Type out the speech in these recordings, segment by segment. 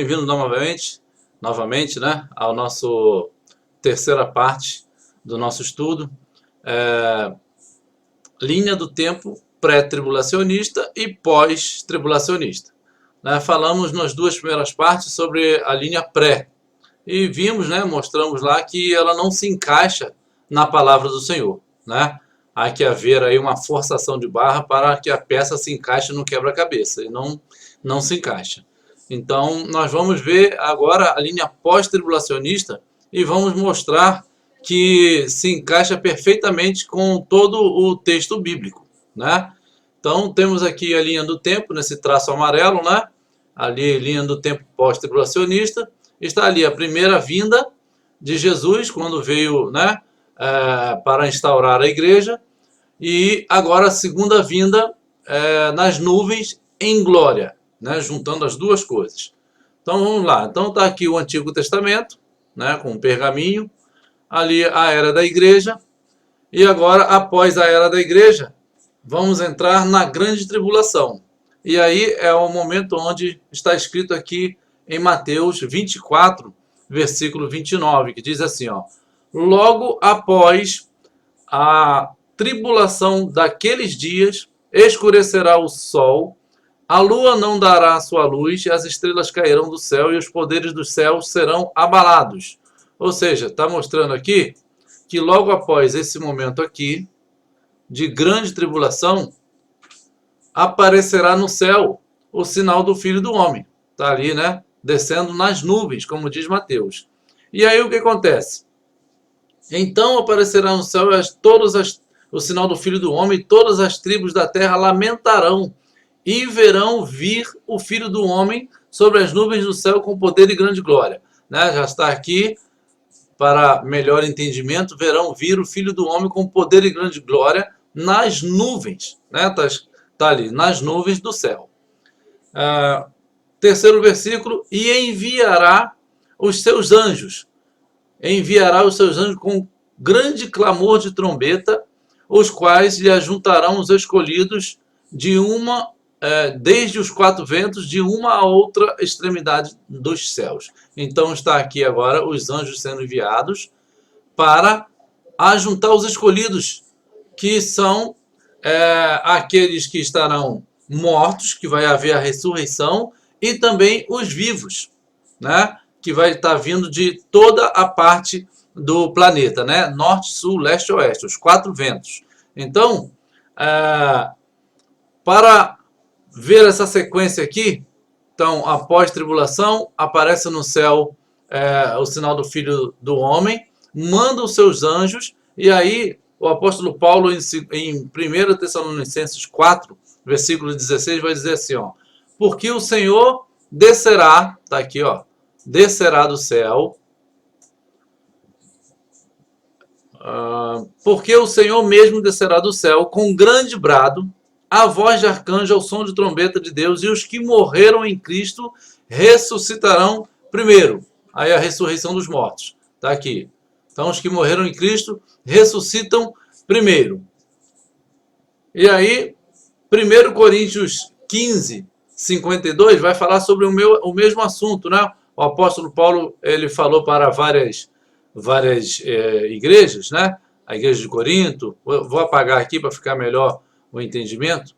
bem-vindo novamente, né, ao nosso terceira parte do nosso estudo, linha do tempo pré-tribulacionista e pós-tribulacionista. Né, falamos nas duas primeiras partes sobre a linha pré e vimos, né, mostramos lá que ela não se encaixa na palavra do Senhor, né? Há que haver aí uma forçação de barra para que a peça se encaixe no quebra-cabeça e não se encaixa. Então, nós vamos ver agora a linha pós-tribulacionista e vamos mostrar que se encaixa perfeitamente com todo o texto bíblico, né? Então, temos aqui a linha do tempo, nesse traço amarelo, né? Ali, linha do tempo pós-tribulacionista. Está ali a primeira vinda de Jesus, quando veio, né, para instaurar a igreja. E agora a segunda vinda nas nuvens em glória, né, juntando as duas coisas. Então vamos lá. Então está aqui o Antigo Testamento, né, com um pergaminho, ali a era da igreja, e agora após a era da igreja vamos entrar na grande tribulação. E aí é o momento onde está escrito aqui em Mateus 24, versículo 29, que diz assim, ó: logo após a tribulação daqueles dias, escurecerá o sol, a lua não dará a sua luz, e as estrelas cairão do céu, e os poderes dos céus serão abalados. Ou seja, está mostrando aqui que logo após esse momento aqui, de grande tribulação, aparecerá no céu o sinal do Filho do Homem. Está ali, né? Descendo nas nuvens, como diz Mateus. E aí o que acontece? Então aparecerá no céu o sinal do Filho do Homem, e todas as tribos da terra lamentarão, e verão vir o Filho do Homem sobre as nuvens do céu com poder e grande glória. Né? Já está aqui, para melhor entendimento, verão vir o Filho do Homem com poder e grande glória nas nuvens. Né? Tá ali, nas nuvens do céu. Terceiro versículo: e enviará os seus anjos. Enviará os seus anjos com grande clamor de trombeta, os quais lhe ajuntarão os escolhidos desde os quatro ventos, de uma a outra extremidade dos céus. Então está aqui agora os anjos sendo enviados para ajuntar os escolhidos, que são aqueles que estarão mortos, que vai haver a ressurreição, e também os vivos, né? Que vai estar vindo de toda a parte do planeta, né? Norte, sul, leste e oeste, os quatro ventos. Então, para ver essa sequência aqui, então, após tribulação, aparece no céu o sinal do Filho do Homem, manda os seus anjos, e aí o apóstolo Paulo, em 1 Tessalonicenses 4, versículo 16, vai dizer assim, ó: porque o Senhor descerá, tá aqui, ó, descerá do céu, porque o Senhor mesmo descerá do céu com grande brado, a voz de arcanjo, ao som de trombeta de Deus, e os que morreram em Cristo ressuscitarão primeiro. Aí a ressurreição dos mortos, tá aqui. Então os que morreram em Cristo ressuscitam primeiro. E aí 1 Coríntios 15, 52 vai falar sobre o mesmo assunto, né? O apóstolo Paulo, ele falou para várias igrejas, né? A igreja de Corinto, vou apagar aqui para ficar melhor o entendimento.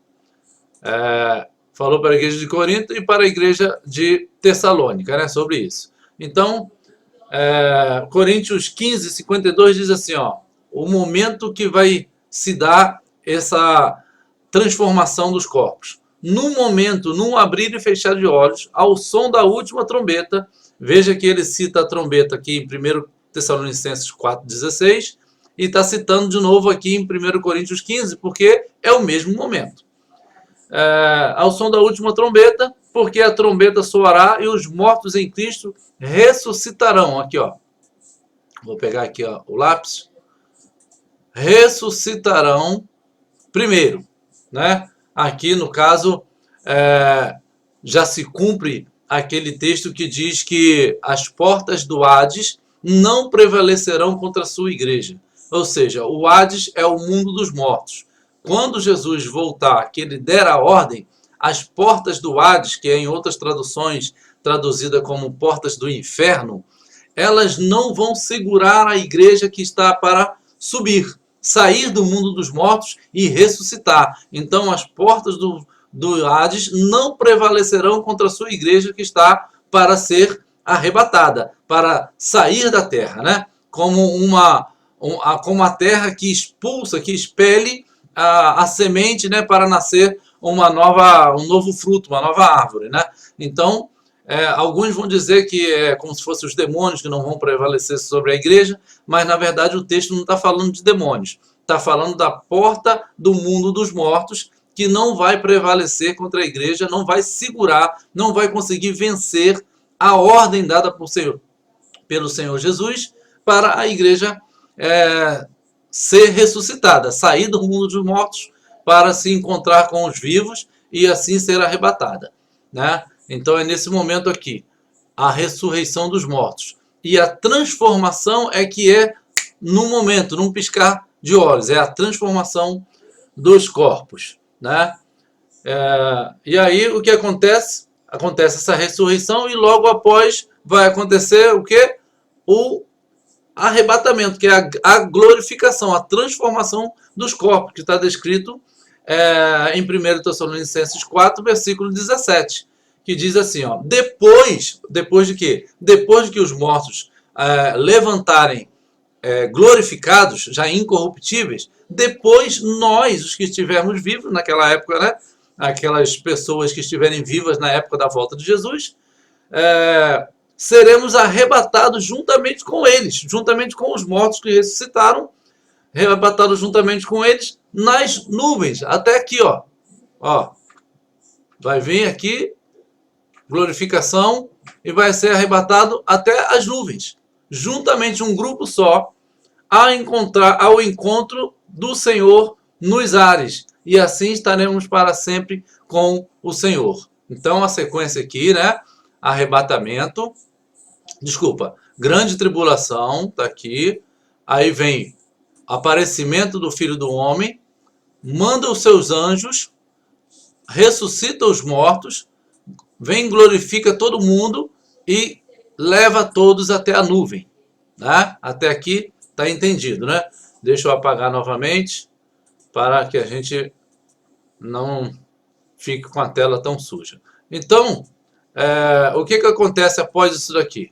Falou para a igreja de Corinto e para a igreja de Tessalônica, né? Sobre isso. Então, Coríntios 15, 52 diz assim, ó: o momento que vai se dar essa transformação dos corpos. Num momento, num abrir e fechar de olhos, ao som da última trombeta. Veja que ele cita a trombeta aqui em 1 Tessalonicenses 4,16 e está citando de novo aqui em 1 Coríntios 15, porque é o mesmo momento. Ao som da última trombeta, porque a trombeta soará e os mortos em Cristo ressuscitarão. Aqui, ó. Vou pegar aqui, ó, o lápis. Ressuscitarão primeiro, né? Aqui, no caso, já se cumpre aquele texto que diz que as portas do Hades não prevalecerão contra a sua igreja. Ou seja, o Hades é o mundo dos mortos. Quando Jesus voltar, que ele der a ordem, as portas do Hades, que em outras traduções traduzida como portas do inferno, elas não vão segurar a igreja que está para subir, sair do mundo dos mortos e ressuscitar. Então as portas do Hades não prevalecerão contra a sua igreja que está para ser arrebatada, para sair da terra, né? Como a terra que expulsa, que expele a semente, né, para nascer um novo fruto, uma nova árvore, né? Então, alguns vão dizer que é como se fossem os demônios que não vão prevalecer sobre a igreja, mas na verdade o texto não está falando de demônios, está falando da porta do mundo dos mortos, que não vai prevalecer contra a igreja, não vai segurar, não vai conseguir vencer a ordem dada pelo Senhor Jesus para a igreja ser ressuscitada, sair do mundo dos mortos para se encontrar com os vivos e assim ser arrebatada, né? Então é nesse momento aqui, a ressurreição dos mortos. E a transformação é que é num momento, num piscar de olhos, é a transformação dos corpos, né? E aí o que acontece? Acontece essa ressurreição e logo após vai acontecer o quê? O arrebatamento, que é a glorificação, a transformação dos corpos, que está descrito em 1 Tessalonicenses 4, versículo 17, que diz assim, ó, depois de quê? Depois de que os mortos levantarem glorificados, já incorruptíveis, depois nós, os que estivermos vivos naquela época, né? Aquelas pessoas que estiverem vivas na época da volta de Jesus, seremos arrebatados juntamente com eles, juntamente com os mortos que ressuscitaram, arrebatados juntamente com eles nas nuvens, até aqui, ó. Vai vir aqui, glorificação, e vai ser arrebatado até as nuvens, juntamente um grupo só, ao encontro do Senhor nos ares, e assim estaremos para sempre com o Senhor. Então a sequência aqui, né? Arrebatamento, grande tribulação, tá aqui, aí vem aparecimento do Filho do Homem, manda os seus anjos, ressuscita os mortos, vem, glorifica todo mundo e leva todos até a nuvem, né? Até aqui tá entendido, né? Deixa eu apagar novamente para que a gente não fique com a tela tão suja. Então, o que acontece após isso daqui?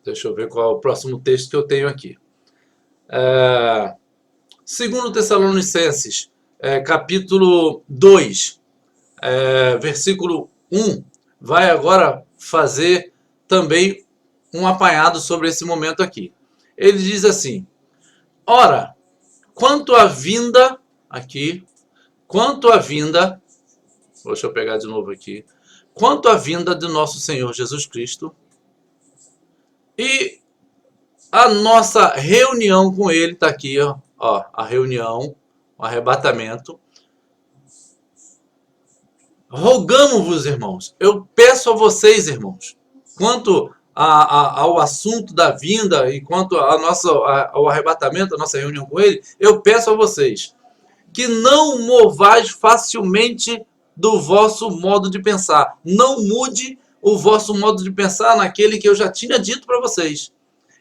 Deixa eu ver qual é o próximo texto que eu tenho aqui. Segundo Tessalonicenses, capítulo 2, versículo 1, vai agora fazer também um apanhado sobre esse momento aqui. Ele diz assim, ora, quanto à vinda, deixa eu pegar de novo aqui, quanto à vinda de nosso Senhor Jesus Cristo e a nossa reunião com Ele, está aqui, ó, a reunião, o arrebatamento. Rogamo-vos, irmãos, eu peço a vocês, irmãos, quanto ao assunto da vinda e quanto ao arrebatamento, a nossa reunião com Ele, eu peço a vocês que não movais facilmente do vosso modo de pensar. Não mude o vosso modo de pensar naquele que eu já tinha dito para vocês.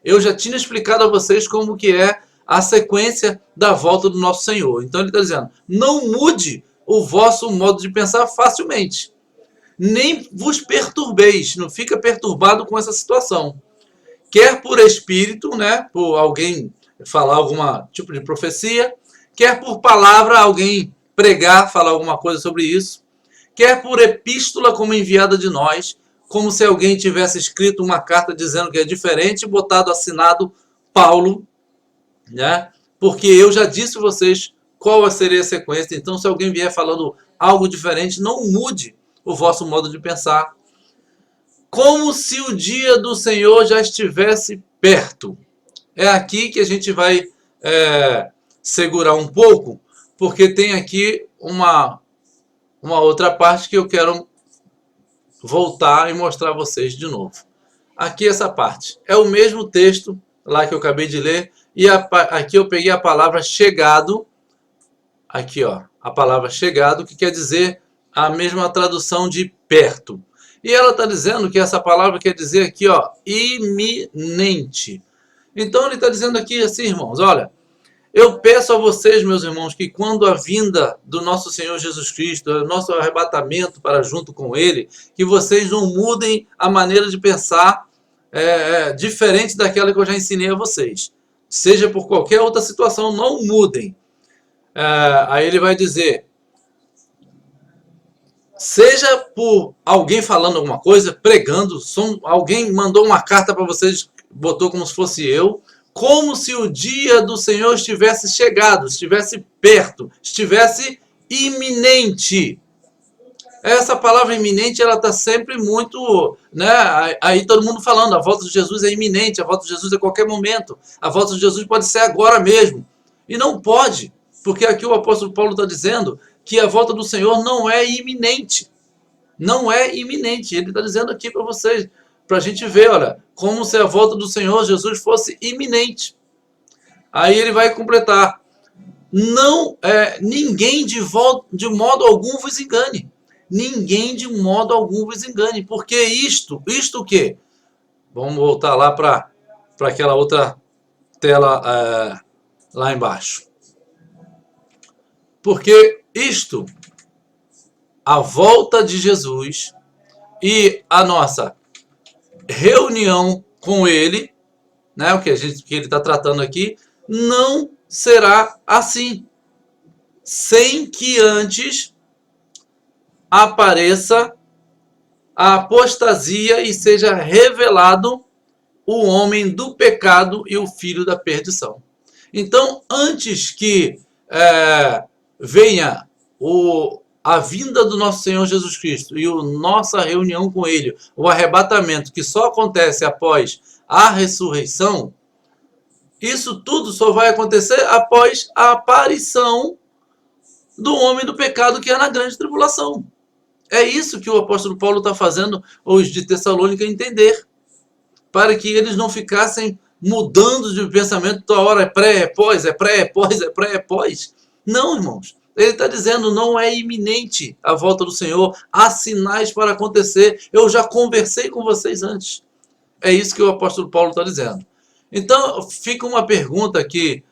Eu já tinha explicado a vocês como que é a sequência da volta do nosso Senhor. Então ele está dizendo, não mude o vosso modo de pensar facilmente. Nem vos perturbeis, não fica perturbado com essa situação. Quer por espírito, né, por alguém falar algum tipo de profecia, quer por palavra alguém pregar, falar alguma coisa sobre isso, quer por epístola como enviada de nós, como se alguém tivesse escrito uma carta dizendo que é diferente, botado assinado Paulo, né? Porque eu já disse a vocês qual seria a sequência. Então, se alguém vier falando algo diferente, não mude o vosso modo de pensar. Como se o dia do Senhor já estivesse perto. É aqui que a gente vai segurar um pouco, porque tem aqui uma outra parte que eu quero voltar e mostrar a vocês de novo. Aqui essa parte. É o mesmo texto lá que eu acabei de ler, e aqui eu peguei a palavra chegado, aqui ó, a palavra chegado, que quer dizer a mesma tradução de perto. E ela está dizendo que essa palavra quer dizer aqui, ó, iminente. Então ele está dizendo aqui assim, irmãos, olha, eu peço a vocês, meus irmãos, que quando a vinda do nosso Senhor Jesus Cristo, o nosso arrebatamento para junto com Ele, que vocês não mudem a maneira de pensar diferente daquela que eu já ensinei a vocês. Seja por qualquer outra situação, não mudem. Aí ele vai dizer, seja por alguém falando alguma coisa, pregando, alguém mandou uma carta para vocês, botou como se fosse eu, como se o dia do Senhor estivesse chegado, estivesse perto, estivesse iminente. Essa palavra iminente, ela está sempre muito, né? Aí todo mundo falando, a volta de Jesus é iminente, a volta de Jesus é a qualquer momento, a volta de Jesus pode ser agora mesmo. E não pode, porque aqui o apóstolo Paulo está dizendo que a volta do Senhor não é iminente. Não é iminente. Ele está dizendo aqui para vocês, para a gente ver, olha, como se a volta do Senhor Jesus fosse iminente. Aí ele vai completar. Não, ninguém de modo algum vos engane. Ninguém de modo algum vos engane. Porque isto o quê? Vamos voltar lá para aquela outra tela lá embaixo. Porque isto, a volta de Jesus e a nossa reunião com Ele, né, o que ele está tratando aqui, não será assim, sem que antes apareça a apostasia e seja revelado o homem do pecado e o filho da perdição. Então, antes que venha a vinda do nosso Senhor Jesus Cristo e a nossa reunião com Ele, o arrebatamento, que só acontece após a ressurreição, isso tudo só vai acontecer após a aparição do homem do pecado que é na grande tribulação. É isso que o apóstolo Paulo está fazendo os de Tessalônica entender, para que eles não ficassem mudando de pensamento toda hora, é pré, é pós, é pré, é pós, é pré, é pós. Não, irmãos. Ele está dizendo, não é iminente a volta do Senhor, há sinais para acontecer. Eu já conversei com vocês antes. É isso que o apóstolo Paulo está dizendo. Então, fica uma pergunta aqui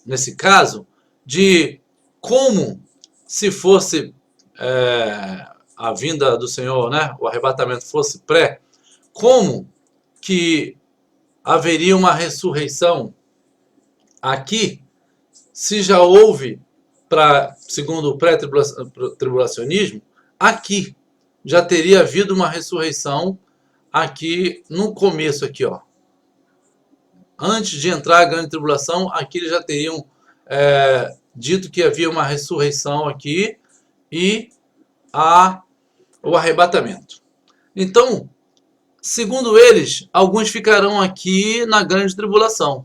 nesse caso, de como, se fosse a vinda do Senhor, né, o arrebatamento fosse pré, como que haveria uma ressurreição aqui, se já houve, segundo o pré-tribulacionismo, aqui já teria havido uma ressurreição aqui no começo aqui, ó. Antes de entrar a grande tribulação, aqui eles já teriam dito que havia uma ressurreição aqui e o arrebatamento. Então, segundo eles, alguns ficarão aqui na grande tribulação,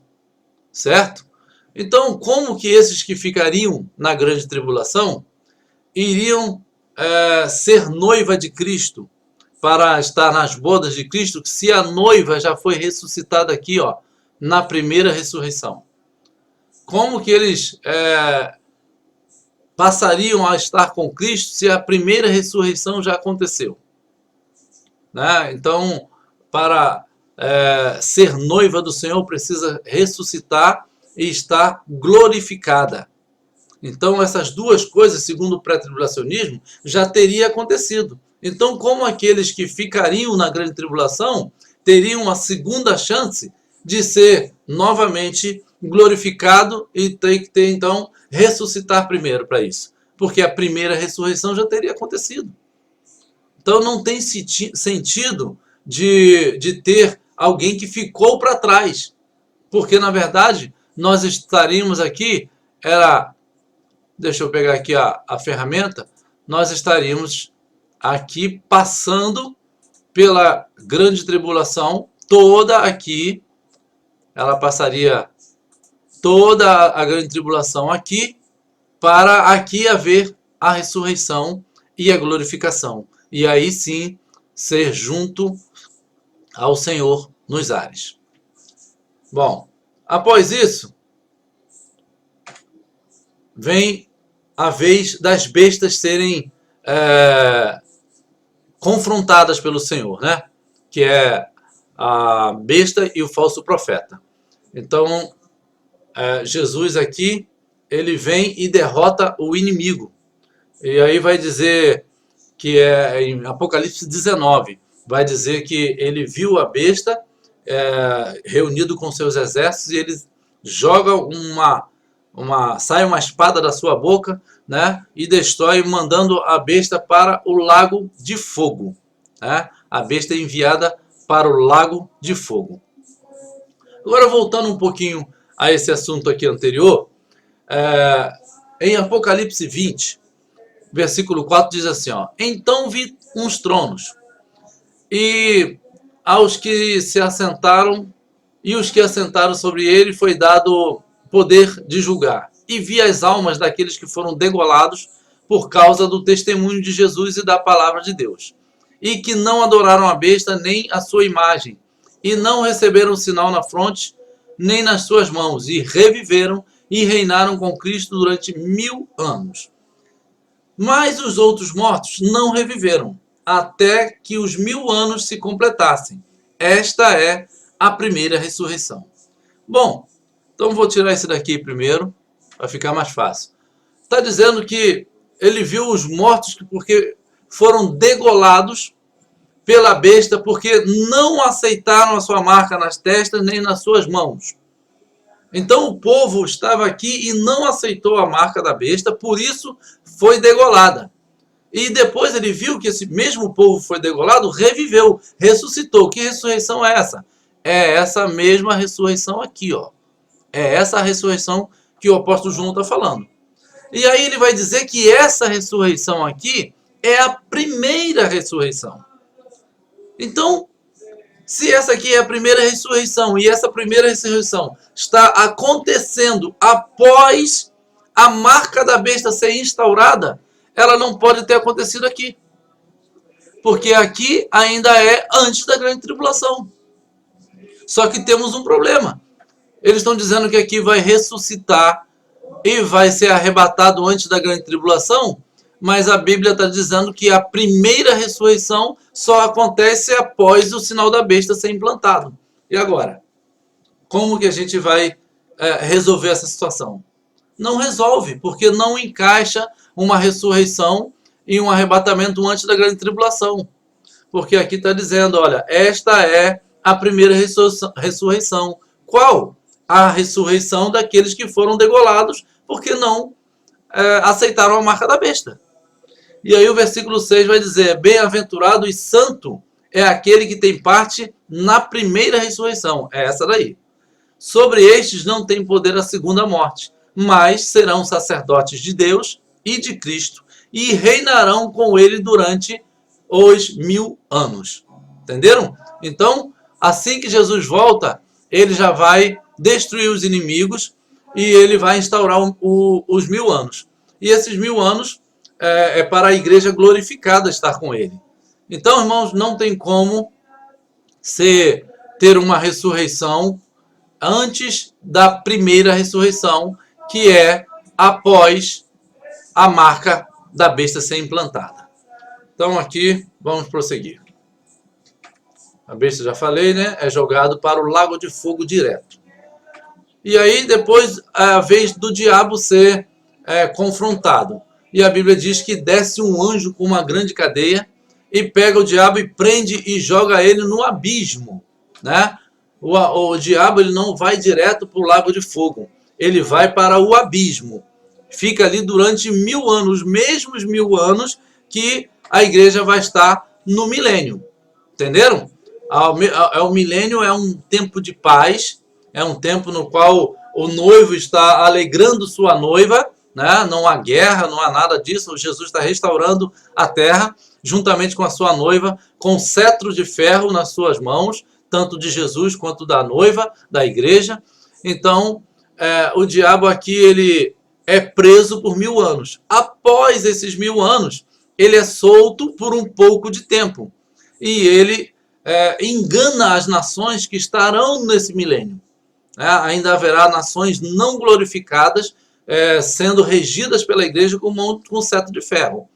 certo? Então, como que esses que ficariam na grande tribulação iriam ser noiva de Cristo para estar nas bodas de Cristo, se a noiva já foi ressuscitada aqui, ó, na primeira ressurreição? Como que eles passariam a estar com Cristo se a primeira ressurreição já aconteceu? Né? Então, para ser noiva do Senhor, precisa ressuscitar e estar glorificada. Então, essas duas coisas, segundo o pré-tribulacionismo, já teria acontecido. Então, como aqueles que ficariam na grande tribulação teriam uma segunda chance de ser novamente glorificado e ter que então ressuscitar primeiro para isso? Porque a primeira ressurreição já teria acontecido. Então, não tem sentido de ter alguém que ficou para trás. Porque, na verdade, nós estaríamos aqui, deixa eu pegar aqui a ferramenta, nós estaríamos aqui passando pela grande tribulação, toda aqui, ela passaria toda a grande tribulação aqui, para aqui haver a ressurreição e a glorificação. E aí sim, ser junto ao Senhor nos ares. Bom, após isso, vem a vez das bestas serem confrontadas pelo Senhor, né? Que é a besta e o falso profeta. Então, Jesus aqui, ele vem e derrota o inimigo. E aí vai dizer que em Apocalipse 19, vai dizer que ele viu a besta reunido com seus exércitos e ele joga sai uma espada da sua boca, né, e destrói, mandando a besta para o lago de fogo, né? A besta é enviada para o lago de fogo. Agora, voltando um pouquinho a esse assunto aqui anterior, em Apocalipse 20, versículo 4 diz assim, ó: então vi uns tronos, e aos que se assentaram, e os que assentaram sobre ele foi dado poder de julgar. E vi as almas daqueles que foram degolados por causa do testemunho de Jesus e da palavra de Deus, e que não adoraram a besta nem a sua imagem, e não receberam sinal na fronte, nem nas suas mãos, e reviveram e reinaram com Cristo durante 1000 anos. Mas os outros mortos não reviveram, até que os 1000 anos se completassem. Esta é a primeira ressurreição. Bom, então vou tirar esse daqui primeiro, para ficar mais fácil. Está dizendo que ele viu os mortos porque foram degolados pela besta, porque não aceitaram a sua marca nas testas nem nas suas mãos. Então o povo estava aqui e não aceitou a marca da besta, por isso foi degolada. E depois ele viu que esse mesmo povo foi degolado, reviveu, ressuscitou. Que ressurreição é essa? É essa mesma ressurreição aqui, ó. É essa ressurreição que o apóstolo João está falando. E aí ele vai dizer que essa ressurreição aqui é a primeira ressurreição. Então, se essa aqui é a primeira ressurreição, e essa primeira ressurreição está acontecendo após a marca da besta ser instaurada, ela não pode ter acontecido aqui. Porque aqui ainda é antes da grande tribulação. Só que temos um problema. Eles estão dizendo que aqui vai ressuscitar e vai ser arrebatado antes da grande tribulação, mas a Bíblia está dizendo que a primeira ressurreição só acontece após o sinal da besta ser implantado. E agora? Como que a gente vai resolver essa situação? Não resolve, porque não encaixa uma ressurreição e um arrebatamento antes da grande tribulação. Porque aqui está dizendo, olha, esta é a primeira ressurreição. Qual? A ressurreição daqueles que foram degolados porque não aceitaram a marca da besta. E aí o versículo 6 vai dizer: bem-aventurado e santo é aquele que tem parte na primeira ressurreição. É essa daí. Sobre estes não tem poder a segunda morte, mas serão sacerdotes de Deus e de Cristo, e reinarão com ele durante os 1000 anos. Entenderam? Então, assim que Jesus volta, ele já vai destruir os inimigos e ele vai instaurar os 1000 anos. E esses 1000 anos é para a igreja glorificada estar com ele. Então, irmãos, não tem como ter uma ressurreição antes da primeira ressurreição, que é após a marca da besta ser implantada. Então aqui, vamos prosseguir. A besta, já falei, né? É jogado para o lago de fogo direto. E aí depois a vez do diabo ser confrontado. E a Bíblia diz que desce um anjo com uma grande cadeia e pega o diabo e prende e joga ele no abismo, né? O diabo ele não vai direto para o lago de fogo. Ele vai para o abismo. Fica ali durante 1000 anos, os mesmos 1000 anos que a igreja vai estar no milênio. Entenderam? O milênio é um tempo de paz, é um tempo no qual o noivo está alegrando sua noiva, né? Não há guerra, não há nada disso. Jesus está restaurando a terra juntamente com a sua noiva, com cetro de ferro nas suas mãos, tanto de Jesus quanto da noiva, da igreja. Então, o diabo aqui ele é preso por 1000 anos. Após esses 1000 anos, ele é solto por um pouco de tempo. E ele engana as nações que estarão nesse milênio. Ainda haverá nações não glorificadas sendo regidas pela igreja com cetro de ferro.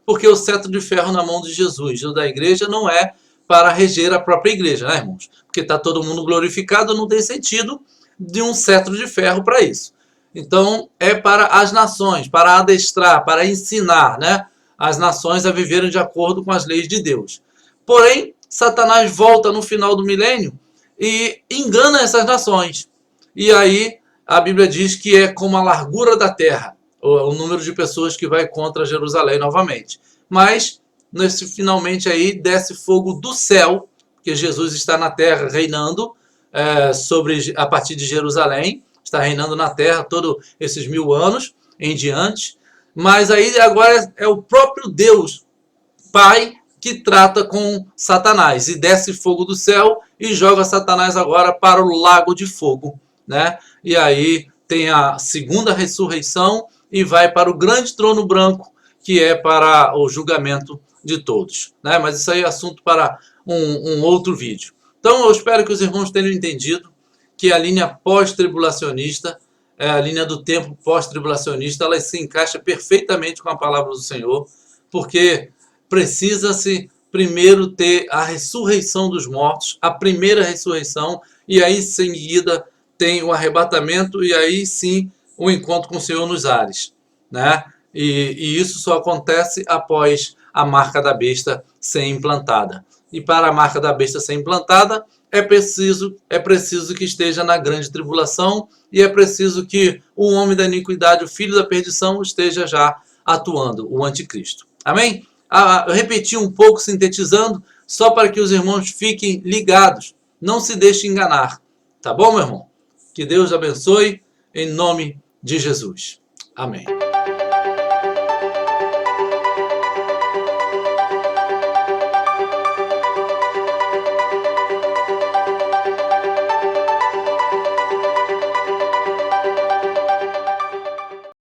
Porque o cetro de ferro na mão de Jesus e o da igreja não é para reger a própria igreja, né, irmãos? Porque está todo mundo glorificado, não tem sentido de um cetro de ferro para isso. Então, é para as nações, para adestrar, para ensinar, né, as nações a viverem de acordo com as leis de Deus. Porém, Satanás volta no final do milênio e engana essas nações. E aí, a Bíblia diz que é como a largura da terra, o número de pessoas que vai contra Jerusalém novamente. Mas, nesse finalmente aí, desce fogo do céu, porque Jesus está na terra reinando a partir de Jerusalém, está reinando na terra todos esses 1000 anos em diante. Mas aí agora é o próprio Deus, Pai, que trata com Satanás. E desce fogo do céu e joga Satanás agora para o lago de fogo, né? E aí tem a segunda ressurreição e vai para o grande trono branco, que é para o julgamento de todos, né? Mas isso aí é assunto para um outro vídeo. Então eu espero que os irmãos tenham entendido que a linha pós-tribulacionista, a linha do tempo pós-tribulacionista, ela se encaixa perfeitamente com a palavra do Senhor, porque precisa-se primeiro ter a ressurreição dos mortos, a primeira ressurreição, e aí em seguida tem o arrebatamento, e aí sim o encontro com o Senhor nos ares, né? E isso só acontece após a marca da besta ser implantada. E para a marca da besta ser implantada, é preciso que esteja na grande tribulação, e é preciso que o homem da iniquidade, o filho da perdição, esteja já atuando, o anticristo. Amém? Eu repeti um pouco, sintetizando, só para que os irmãos fiquem ligados. Não se deixe enganar. Tá bom, meu irmão? Que Deus abençoe, em nome de Jesus. Amém.